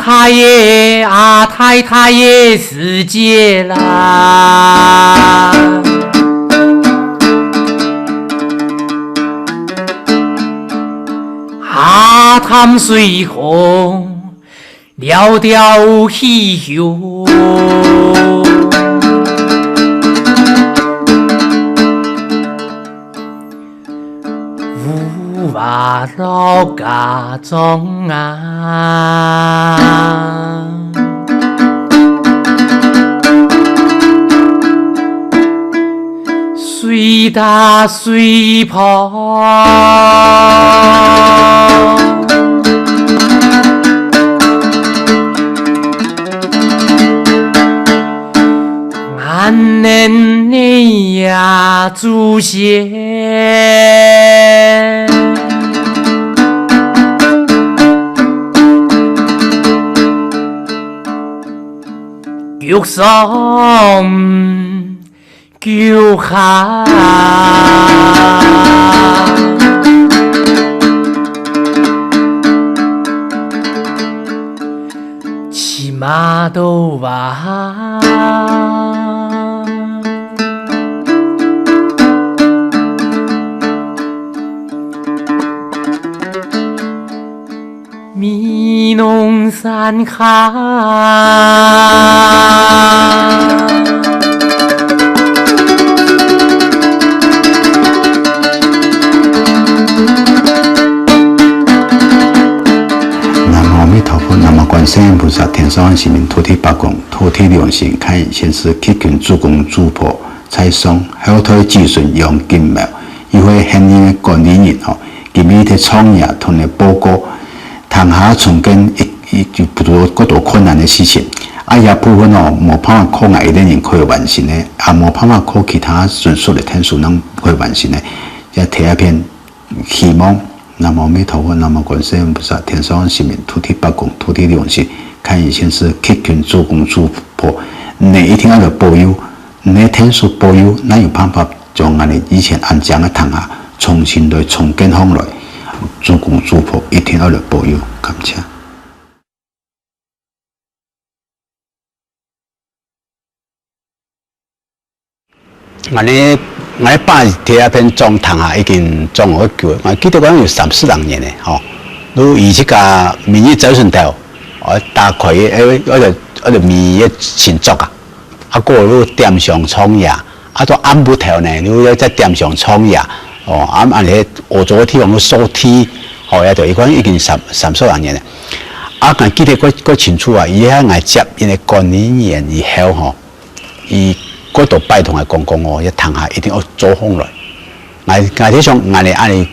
太爷啊，太爷世界啦！阿潭水河袅袅起哟，五瓦老家中啊，水打水泡。俺年你呀，祖先，玉山叫下，起码都哇。米农山下，南无阿弥陀佛，南无观世音菩萨，天上行民，土地八公，土地良心，开眼先师，乞君主公主婆，财送后退子孙用金苗，伊会现今的管理人吼，今日的创业同的报告。塘下重建就不多嗰度困难的事情，也部分冇办法靠外地人可以完成的，也冇办法靠其他纯属的天数能可以完成的，也提一片希望。南无阿弥陀佛，南无观世音菩萨，天上行民，土地八公，土地良心，看以前是乞君主公主婆，你一定要有保佑，你天数保佑，那有办法将俺哋以前安讲的塘下重新来重建好来。主公主婆一定要来保佑，感谢。我爸第一篇种塘下已经种好久，我记得讲有3、4年的吼。如以这个民意早晨头，我大概我就米嘅前作啊，过如点上创业，到暗部头呢，如要在点上创业。按你澳洲地方嘅收梯，也就講已經30年啦。我記得嗰清楚啊，伊喺我接因嘅管理員以後吼，伊嗰度拜同我講一塘下一定要做好來。我睇上我哋安尼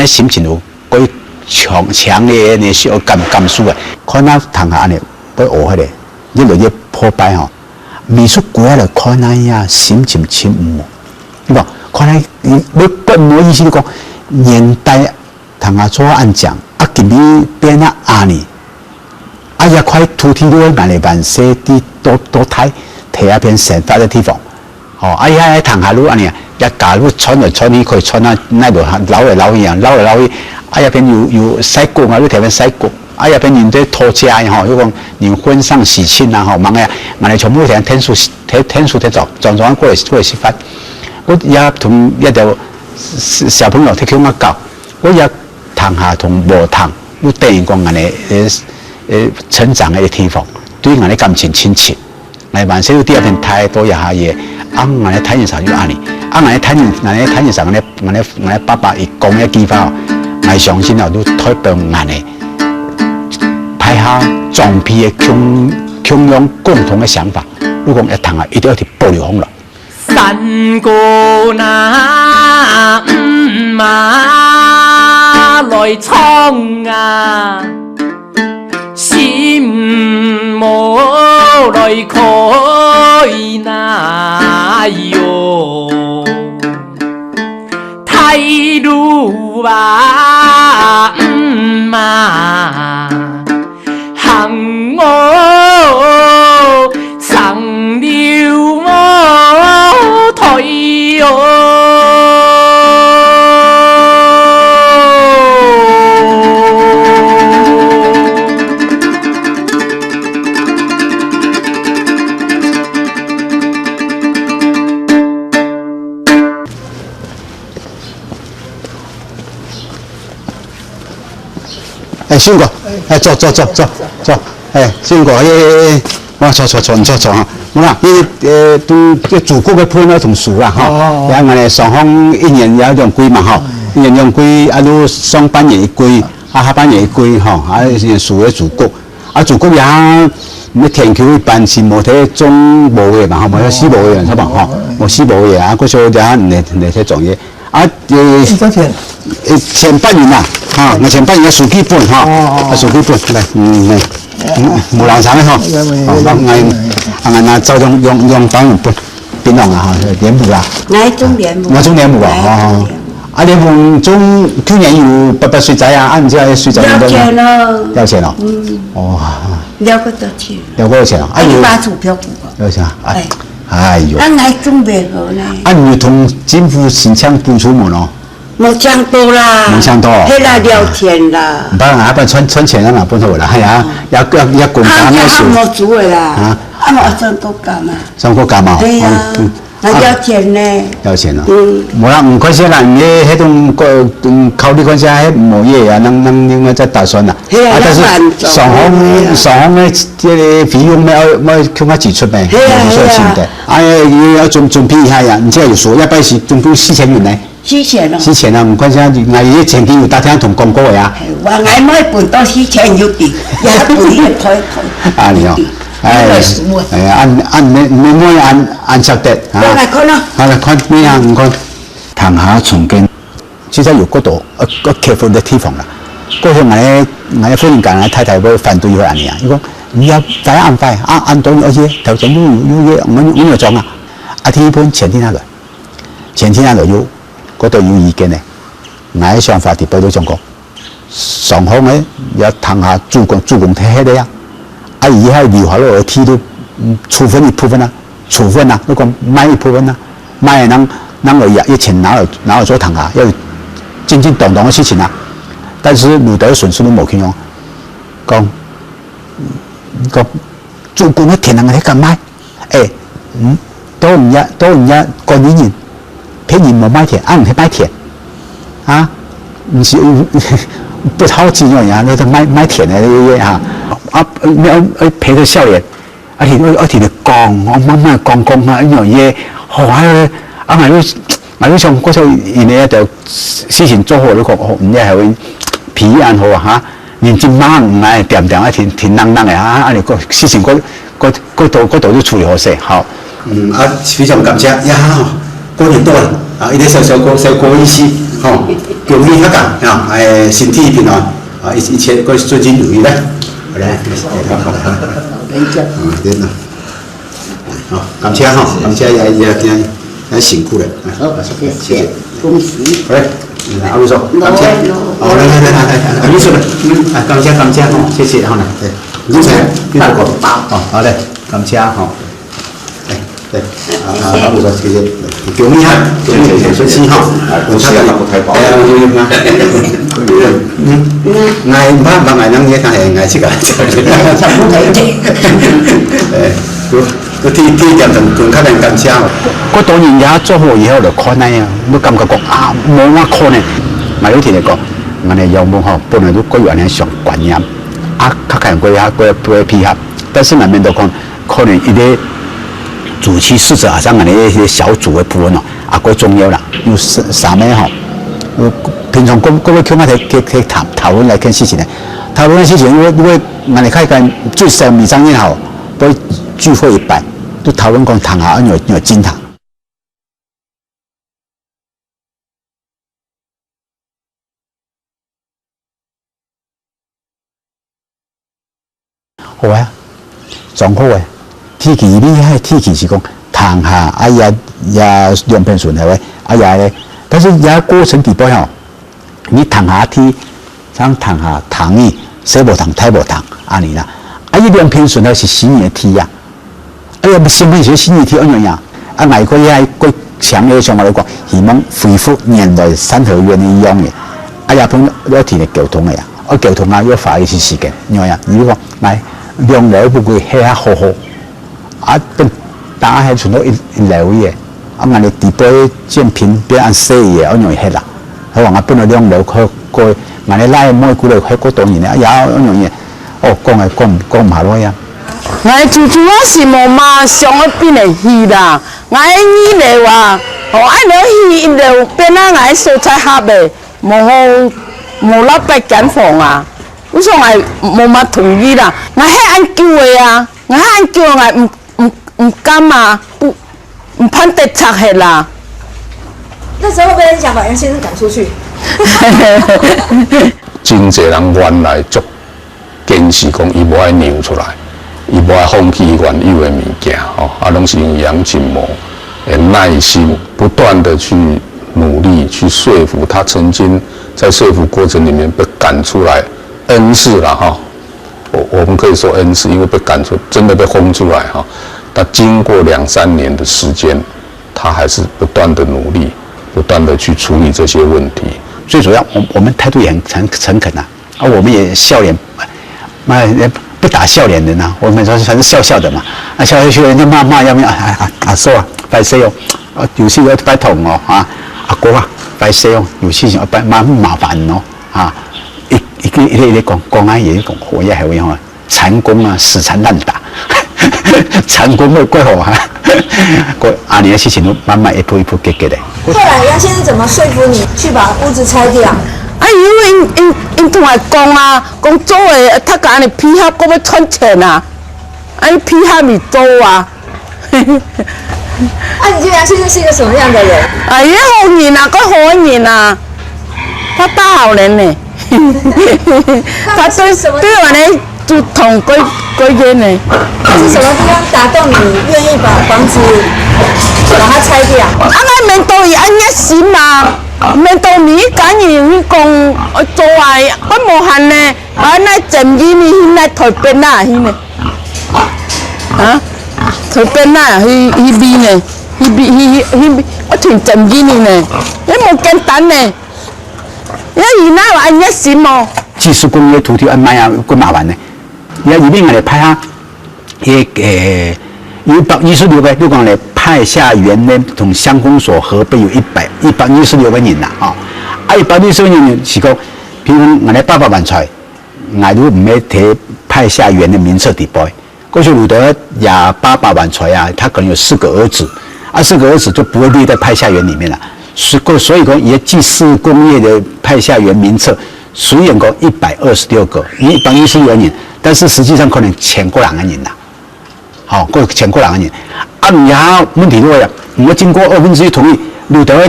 心情有嗰強烈嘅需要感受嘅，看那塘下安尼要學迄個，一路一破敗吼，美術館嚟看那呀心情清悟，對吧？看来要不冇意思，你講年代同阿做按講，今日變啊阿年，一塊土地都眼嚟辦些啲多睇一片成大嘅地方，伊喺塘下路安尼啊，一架路穿嚟穿去，佢穿啊那度扭嚟扭去，一邊有西谷啊，你睇邊西谷，一邊人哋拖車吼，如講人婚喪喜慶啊，猛嘅，我哋全部睇天數睇撞過嚟食飯。我也同一條小朋友提供我教，我也塘下同無塘，我等於講我哋成長嘅地方，對我哋感情親切。我萬事都第一片太多一下嘢，我哋睇完時候就安尼，我哋睇完時候我哋爸爸一講一句話，我相信都推動我哋派下壯批嘅共用共同嘅想法，如果一塘下一定要去保留好了。山歌那馬來唱啊，心無來開那喲，太路啊嘛，行我上了我台喲。哎，信哥，哎，坐，哎，信哥，哎，我坐哈。我讲，都祖国嘅判咗同樹啦，嗬。然後我哋上行一年有兩季嘛，嗬。一年兩季，啊都上半年一季，啊下半年一季，嗬。啊樹嘅祖國，啊祖國也，你田橋一般是冇睇中部嘅嘛，冇有西部嘅人，係嘛，嗬。冇西部嘅啊，嗰時候就嚟睇做嘢。啊，幾多錢？前半年啊，嚇，我前半年嘅數基本嚇，數基本嚟，嚟，冇冷產嘅嗬，我就用當然不變動啊嚇，蓮霧啦，我種蓮霧啊，哦，啊蓮霧種去年有800水仔啊，按唔知係水仔幾多錢？要錢咯，哦，了個多錢？了嗰個錢啊？啊，你把股票股啊？要錢啊？哎呦！俺還準備好呢。啊，你同政府申請補助冇咯？冇搶到啦。冇搶到。迄啦了錢啦。唔辦啊，不存錢啊嘛，本土啦，係啊，一共減咩數？冇做嘅啦。啊，我上國家嘛。上國家嘛。係啊。那要錢呢？要錢咯。冇啦，唔關事啦，你迄種考慮關係係冇嘢啊，能另外再打算啦。係啊，但是上行嘅即係費用咪叫我支出咩？係啊。哎，要準備一下呀，你這有數，一般是總共4000元呢。4000咯。4000啊，唔關事啊，我以前幾有打聽同講過嘅呀。話我每半到4000有啲，也半夜開口。啊，你哦。按照的啊，來看咯，好來看咩啊？唔看塘下重建，其實有嗰度個開放嘅地方啦。嗰時我夫人講，太太會反對佢啊，如果你要再安排按到而且頭先有嘢，我有講啊，啊第一盤前天那個有嗰度有意見嘅，我嘅想法啲報道上講，上行咧有塘下主攻睇起嚟啊。啊，以後留下來提到處分一部分啊，那個買一部分啊，買人一錢拿來做堂下，要正當嘅事情啊。但是路德損失都冇去用，講做工嘅田人喺咁買，多唔一個年偏人冇買田，唔係買田，啊，唔是不好錢樣呀，你都買田嘅啲嘢嚇。啊！你陪着少年，而且講，我慢慢講啊，一樣嘢，好啊！我想嗰時候，人哋就事情做好，你講唔係會皮安好啊嚇，連隻貓唔係掂啊，甜冷嘅嚇，啊你個事情嗰度都處理好些，好。非常感謝呀！過年到啦，一啲小過意思，好，恭喜大家啊！身體平安啊，一切個最近如意啦。好嘞，對啦，好，感謝哈，感謝也辛苦了，好，謝謝，恭喜。好嘞，阿偉叔，感謝，好來，阿偉叔，感謝哈，謝謝哈，對，恭喜，大個，好嘞，感謝哈，對，阿偉叔，謝謝，恭喜哈，恭喜哈，恭喜啊，太棒，ngài ba ngài năng nghe thằng ngài chỉ cả cái thi điểm thường khá là cảm sao có tổ nhân giá cho hội yêu được con này mới cầm cái cọc muốn qua con này mà lúc thì này có ngài này giàu mua học bọn này lúc có chuyện này想管nhắm các cái người批합但是那边的可能一啲主持使者啊，像我哋一些小組嘅部分咯，嗰重要啦，有三咩嗬？平常各位叫我睇討論嚟件事情咧，討論嘅事情，因為我哋開緊最少2、3年後都聚會一擺，都討論講塘下有金塘。好啊，仲好啊！天氣呢係天氣是講塘下也兩片順係咪？也咧，但是也過程地步吼，你塘下天，像塘下塘伊小無塘、大無塘安尼啦。伊兩片順係是新嘅天呀，也唔新嘅是新嘅天安樣樣。外國也過強烈上我哋講，希望恢復原來三合院一樣嘅。日本有田嘅交通嘅呀，交通要花一些時間，樣樣。如果講量流不會起下好，打係全部一流嘅，我哋地杯建平變按細嘅，我樣起啦，佢話我本來兩路佢過，我哋拉妹過嚟喺嗰度年啊，有一樣嘢，哦講唔下咯呀。我住住我是冇嘛上一邊嚟去啦，我呢嚟話，我愛嚟去就變啦，我蔬菜盒嘅冇拉白揀房啊，我說我冇乜同意啦，我係按叫嘅啊，我係按叫我唔敢啊，唔判得拆係啦。那时候被人想把杨先生赶出去。真侪人原来足坚持讲，伊无爱扭出来，伊无爱放弃原有的物件，拢是用杨锦模的耐心，不断的去努力去说服他，曾经在说服过程里面被赶出来 N 次了我们可以说 N 次，因为被赶出，真的被轰出来但经过2、3年的时间，他还是不断的努力。不断的去处理这些问题，最主要，我们态度也很诚恳我们也笑脸，不打笑脸人我们说反正笑笑的嘛，笑笑人家骂要不要说拜谢有事要拜托阿哥拜谢有事情拜麻烦一講嘢講好嘢係會殘攻死纏爛打，殘攻會過後阿年的事情都慢慢一步一步解決的。后来杨先生怎么说服你去把屋子拆掉？因為因同我講做誒，他講你批下嗰要賺錢你批下咪做你覺得杨先生是一個什麼樣的人？也好人佢好人他大好人呢，他對我呢就同佢嘅呢。是什麼地方打動你，願意把房子把它拆掉？面對人一時嘛，面對你講嘢講做我無限呢，那正義呢，那台北那呢，台北那去邊呢？去我團正義呢，你冇簡單呢，因那話一時麼？技術工業土地賣咁麻煩呢，而家裏面我哋拍下。126個，如果嚟派下員呢，同鄉公所合併有126個人126個人是講，譬如我哋800萬出，我如果唔係睇派下員的名冊底部，過去有的也800萬出他可能有4個兒子，4個兒子就不會列在派下員裡面了。所以講，也技術工業的派下員名冊，雖然講126個，126個人，但是實際上可能1000個人嘅人啦。過1000個人嘅人，然後問題多呀，我經過1/2同意，有的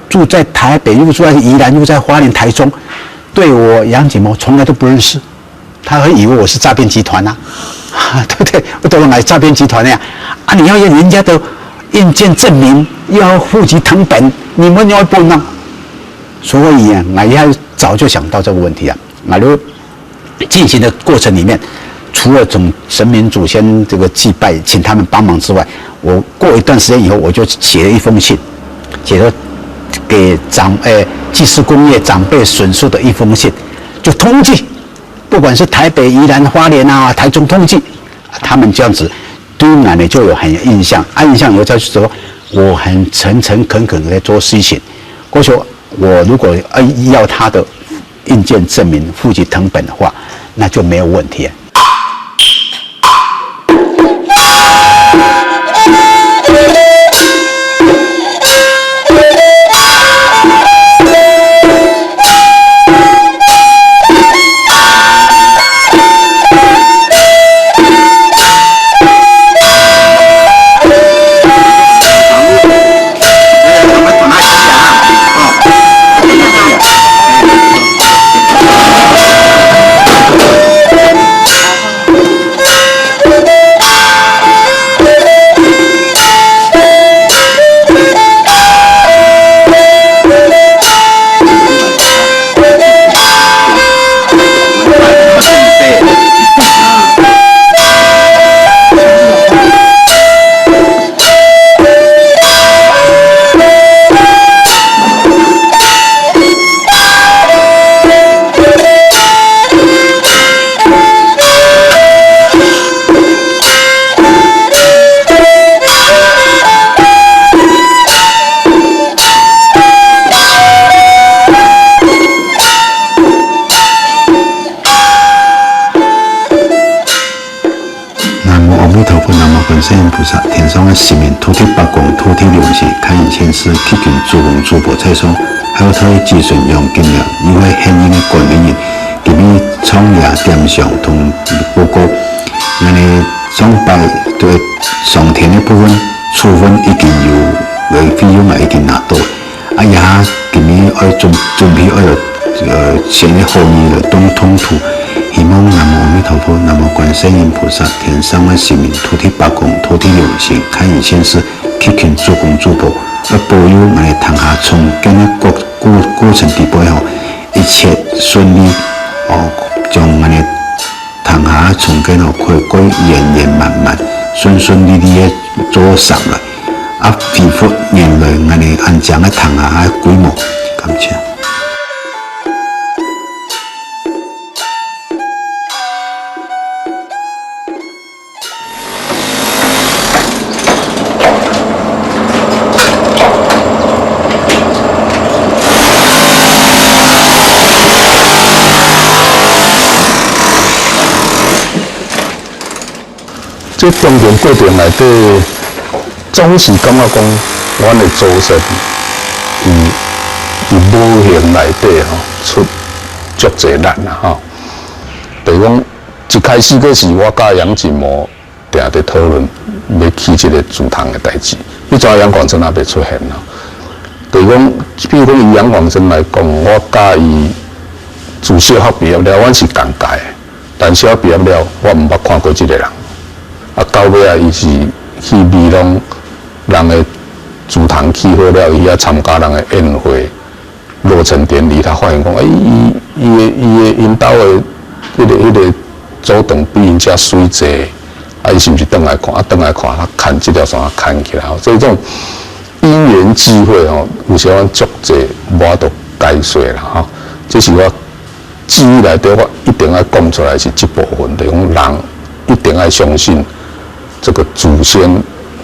住在台北，又住在宜蘭，又在花蓮、台中，對我楊錦模從來都不認識，他會以為我是詐騙集團對不對？我都係詐騙集團呀！你要人家的印鑑證明，要戶籍謄本，你們要不能。所以我也早就想到這個問題我就進行的過程裡面。除了總神明祖先這個祭拜，請他們幫忙之外，我過一段時間以後，我就寫了一封信，寫了給技師工業長輩損失的一封信，就通緝，不管是台北、宜蘭、花蓮台中通緝，他們這樣子對我呢就有很有印象，印象以後就說我很誠誠懇懇地做事情，過去我如果要他的印鑑證明、戶籍謄本的話，那就沒有問題。世音菩萨，天上的神明，土地八公，土地良心，开引千师，祈求诸公诸佛在上，还有他的子孙用金了，因为现今的管理人，给你创业点上同报告，那呢上拜对上天的部分处分已经有费用啊已经拿到，啊也给你要准备要先的后面的东通土。希望南无阿弥陀佛，南无观世音菩萨，天上的神明，土地八公，土地良心，开引千师，祈求诸公诸佛，要保佑我们唐下从今的过程底部吼，一切顺利哦，将我们唐下从今吼可以过圆圆满满、顺顺利利的做上来，啊，恢复原来我们安详的唐下的规模，感谢。这中间过程内底，总是感觉讲，阮的祖先，伫无形内底吼出足侪力啦吼。比如讲，一开始嗰时，我甲杨进模定伫讨论要起这个祠堂的代志，迄阵杨广生也未出现啦。比如讲，以杨广生来讲，我甲伊自小学毕业了，阮是同届，但小学毕业了，我毋捌看过这个人。啊，到尾啊，伊是去美容人的祠堂起好了，伊遐参加人的宴会、落成典礼，他发现讲，因兜的迄个祖堂比因遮水济，啊，伊是毋是转来看？啊，转来看，他牵这条线牵起来，这种因缘机会吼，有时阮足济无都解说啦吼，这是我记忆内底我一定要讲出来是这部分，就是讲人一定要相信。这个祖先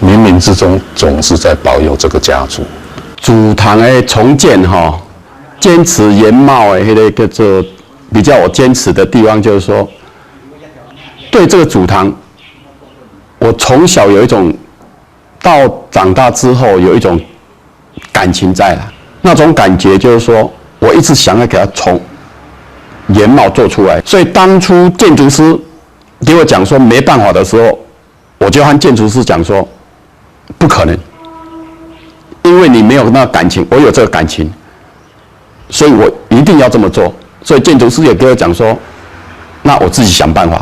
冥冥之中总是在保佑这个家族。祖堂的重建哈，坚持原貌的那个叫做比较我坚持的地方，就是说，对这个祖堂，我从小有一种，到长大之后有一种感情在了。那种感觉就是说，我一直想要给它从原貌做出来。所以当初建筑师给我讲说没办法的时候。我就和建筑师讲说，不可能，因为你没有那个感情，我有这个感情，所以我一定要这么做。所以建筑师也跟我讲说，那我自己想办法。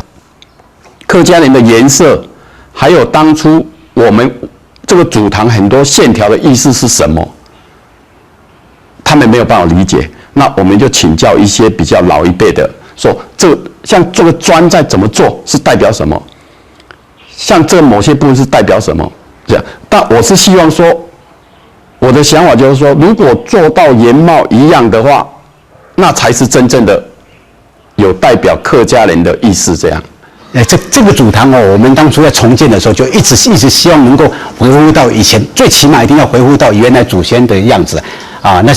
客家人的颜色，还有当初我们这个祖堂很多线条的意思是什么，他们没有办法理解。那我们就请教一些比较老一辈的，说这像这个砖在怎么做，是代表什么？像这某些部分是代表什么？这样，但我是希望说，我的想法就是说，如果做到原貌一样的话，那才是真正的有代表客家人的意思。这样，这个祖堂哦，我们当初在重建的时候，就一直希望能够恢复到以前，最起码一定要恢复到原来祖先的样子啊。那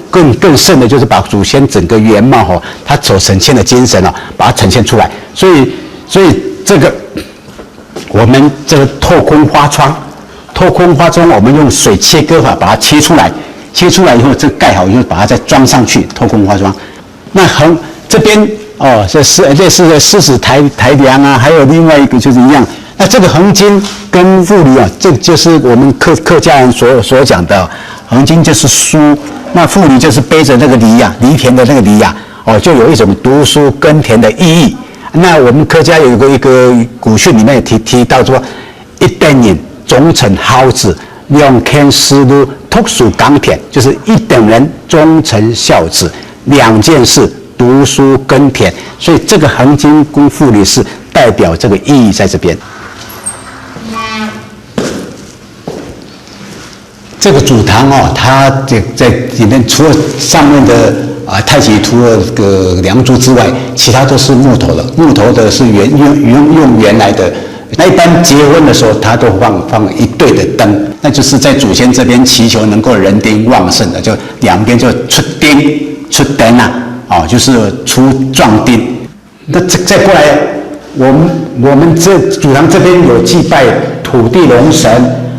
更甚的就是把祖先整个原貌哦，他所呈现的精神啊，把它呈现出来。所以这个。我们这个透空花窗，我们用水切割法把它切出来以后，这盖好以后把它再装上去，透空花窗。那这边哦，这是类似的狮子台梁啊，还有另外一个就是一样。那这个横筋跟富里啊，这就是我们客家人所讲的横筋就是书，那富里就是背着那个犁啊，犁田的那个犁啊，哦，就有一种读书耕田的意义。那我们客家有一个古训里面也提到说，一代人忠诚孝子，两件事路读书耕田，就是一等人忠诚孝子，两件事读书耕田，所以这个横筋跟富里是代表这个意义在这边。这个祖堂哦，它在里面除了上面的太极图的个梁柱之外，其他都是木头的。木头的是用原来的。那一般结婚的时候，它都放一对的灯，那就是在祖先这边祈求能够人丁旺盛的，就两边就出灯啊，哦，就是出壮丁。那再过来，我们这祖堂这边有祭拜土地龙神，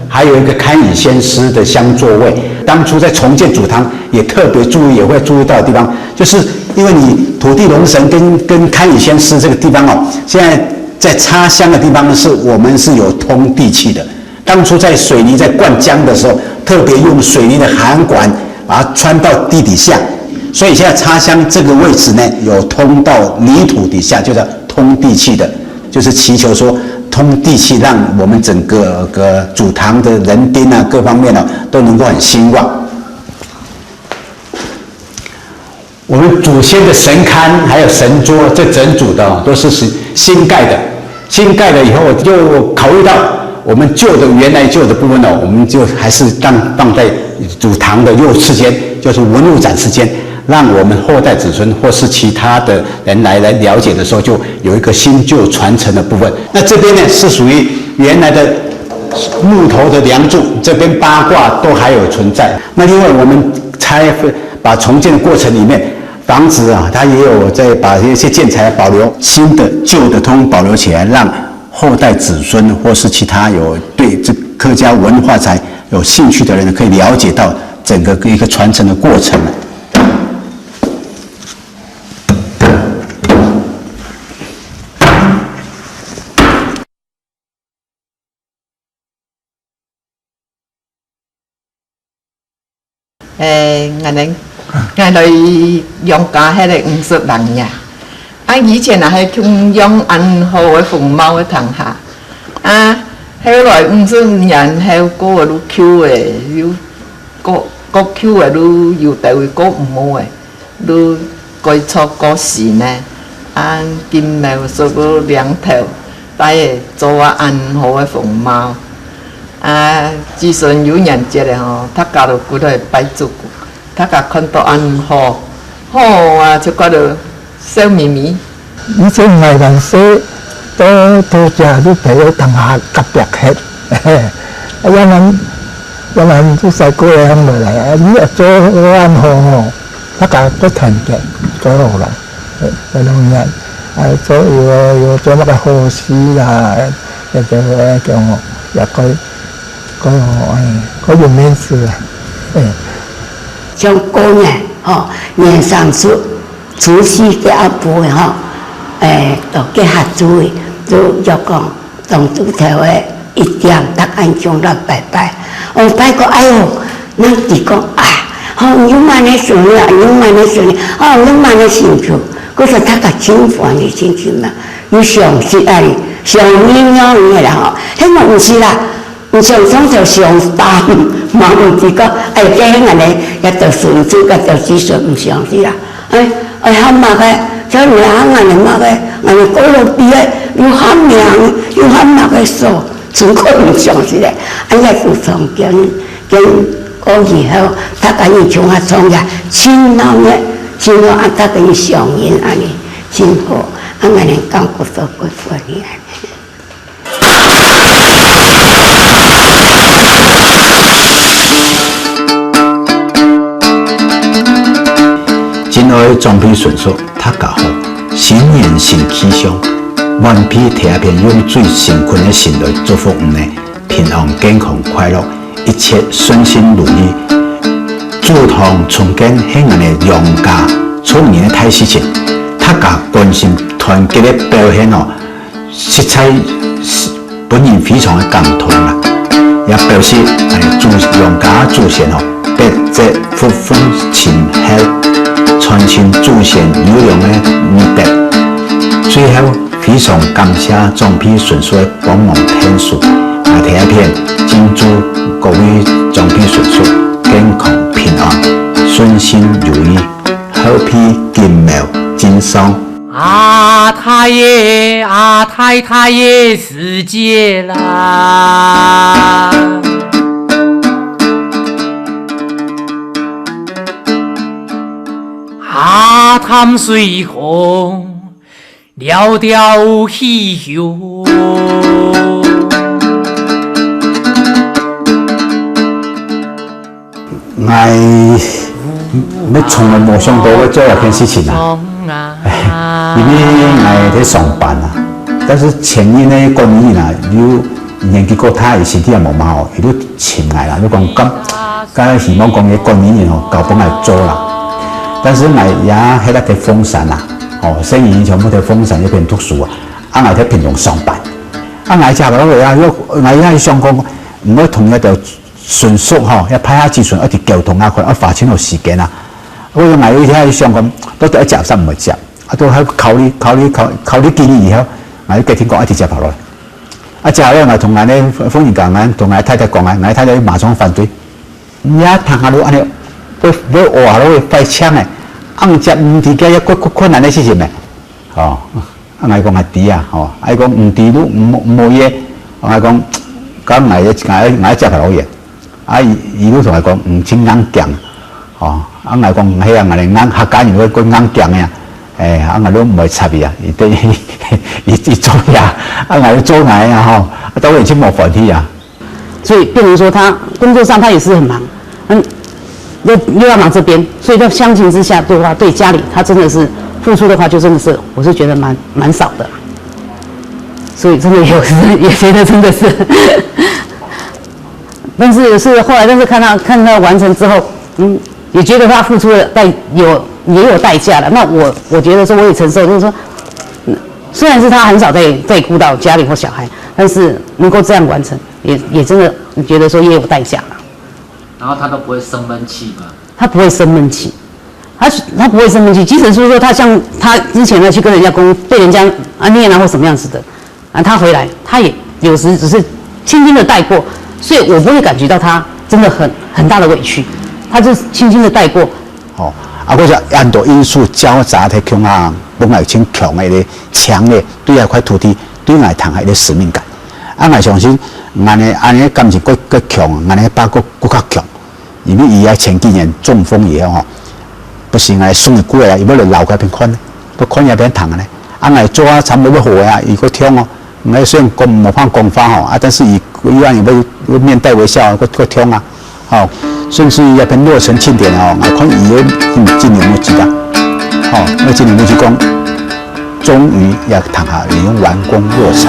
还有一个堪舆先师的香座位。当初在重建祖堂也特别注意，也会注意到的地方，就是因为你土地龙神跟堪舆先师这个地方哦，现在在插香的地方是我们是有通地气的。当初在水泥在灌浆的时候，特别用水泥的涵管把它穿到地底下，所以现在插香这个位置呢，有通到泥土底下，就叫通地气的，就是祈求说通地气，让我们整个祖堂的人丁啊各方面呢、都能够很兴旺。我们祖先的神龛还有神桌，这整组的、都是新盖的。新盖了以后，就考虑到我们原来旧的部分我们就还是放在祖堂的右侧间，就是文物展示间，让我们后代子孙或是其他的人来了解的时候，就有一个新旧传承的部分。那这边呢是属于原来的木头的梁柱，这边八卦都还有存在。那另外我们把重建的过程里面，房子啊，它也有在把一些建材保留，新的旧的通保留起来，让后代子孙或是其他有对这客家文化财有兴趣的人可以了解到整个一个传承的过程。我来用家迄个50人呀。以前也是从用安好的凤毛的堂下，后来50人后个愈抠的，愈个抠的愈有地位个唔好的，愈改错个新呢。金毛做个两头，带个做安好的凤毛。自从有人节的他家就骨头摆足，他家看到安好，就觉得笑眯眯。以前外人说都食你陪佢同下夾白吃，有人都細個嚟向嚟啊！你一做安好他家都團結做好啦，嗰種人做要做乜嘅好事啊，又叫我又佢用面事啊，像過年年三十除夕嘅阿婆就結合做嘅，就講當主頭嘅一點答案上來拜拜，拜個哎呦，咱哋講你買嚟算啦，你買嚟算啦，你買嚟興趣，嗰時他個情況嘅興趣嘛，你上是上年養嘅啦迄個唔是啦。唔上雙就上大，冇唔知個，驚人哋一就順住，一就只順唔上是啦。喊嘛嘅，所以你喊人哋嘛嘅，人哋嗰度啲嘅要喊命，要喊嘛嘅數，全部唔上是咧。呀，就從跟講以後，他跟你從下從下，親鬧嘅，親鬧他跟你上癮安尼，真好，人哋感覺到佢歡喜安尼。今后装备顺遂，他较好，新年新气象，万批贴片用最辛苦的心来祝福你们平安健康快乐，一切顺心如意。祖堂重建兴安的良家创年的太事情，他家关心团结的表现实在本人非常的感动啦，也表示祝良家祖先别这福风亲厚。传承祖先优良的美德，最后非常感谢装批顺遂的帮忙天数，贴片敬祝各位装批顺遂，健康平安，顺心如意，好批金茂金桑。太爷世界啦。潭水河，寥寥溪流。我從來冇想到我做一件事情啊！因為我喺上班啊，但是前因呢，过年啦，你研究过他的身体也无嘛吼，伊都亲爱啦，你讲敢希望讲个过年吼，交本来做啦。但是俺也迄个在风山啦，哦，生意全部在风山那边读书啊，俺在平常上班，俺家个位啊，俺也想讲，唔好同一条迅速吼，要派下子顺一條交通啊，佢花錢和時間啊。我講我有啲想講，都得一接唔係接，啊都喺考慮建議以後，我幾天講一直接落來。啊之後咧，我同我咧風言講，我同我太太講啊，我太太馬上反對，你一談下路安尼，會話咯會快槍嘅，按接唔掂嘅一個困難嘅事情嘅，哦，我講係啲啊，哦，我講唔掂都冇嘢，我講咁我接落嘢。啊，伊都同我講唔清硬頸，哦，啊我講係啊，我哋硬客家人嗰硬頸呀，啊我都唔會插伊啊，伊做呀，啊我都做奶呀，吼，都已經冇問題啊。所以變成說他工作上他也是很忙，又要忙這邊，所以在相形之下的話，對家裡他真的是付出的話，就真的是我是覺得蠻少的，所以真的也覺得真的是。但是後來，看他完成之後，也覺得他付出的也有代價了。那我覺得說我也承受，就是說，雖然是他很少在顧到家裡或小孩，但是能夠這樣完成，也真的覺得說也有代價了。然後他都不會生悶氣嗎？他不會生悶氣，他不會生悶氣。即使是說他像他之前呢去跟人家被人家念啊或什麼樣子的，啊他回來他也有時只是輕輕的帶過。所以我不會感覺到他真的很大的委屈，他就輕輕的帶過。哦，啊，嗰隻很多因素交雜喺強啊，本來挺強嘅咧，強嘅對一塊土地對我談係啲使命感。啊，我相信俺嘅感情更強，俺嘅把更加強，因為伊啊前幾年中風以後吼，不是我送嘅骨啊，伊要嚟留喺邊看咧，都看入邊談嘅咧。啊，我做啊差唔多要好啊，伊個聽哦，我雖然冇法講法吼，啊，但是伊樣要面帶微笑，個聽啊，好，甚至一篇落成慶典哦，我看伊嘅今年冇記啦，好，我今年冇記講，終於也談下已經完工落成。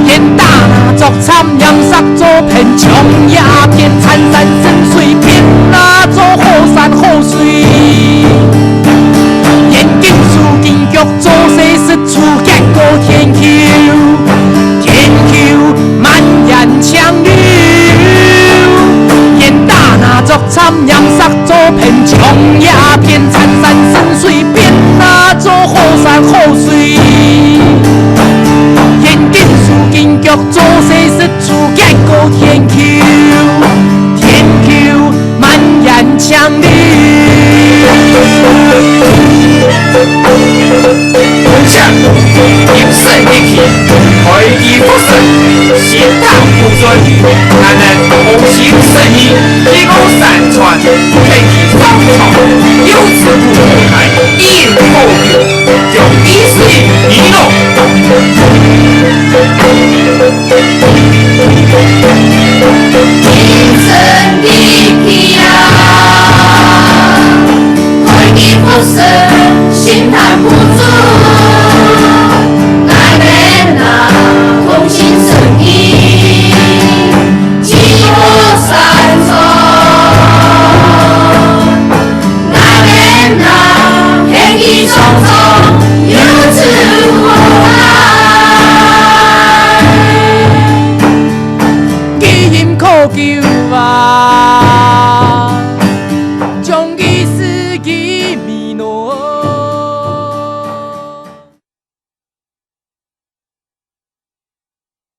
天大那作參陽殺作片衝呀片參山深水片那做好山好水，眼鏡樹金腳做西施出結果天橋。滿眼強綠，煙大那作參陽殺作片衝呀片參山深水片那做好山好水，眼鏡樹金腳做西施出結果天橋滿眼強綠。將嚴慎一體，開地不順，先堂不准，才能同行生意，提供山川，天地双重，由此不公開，一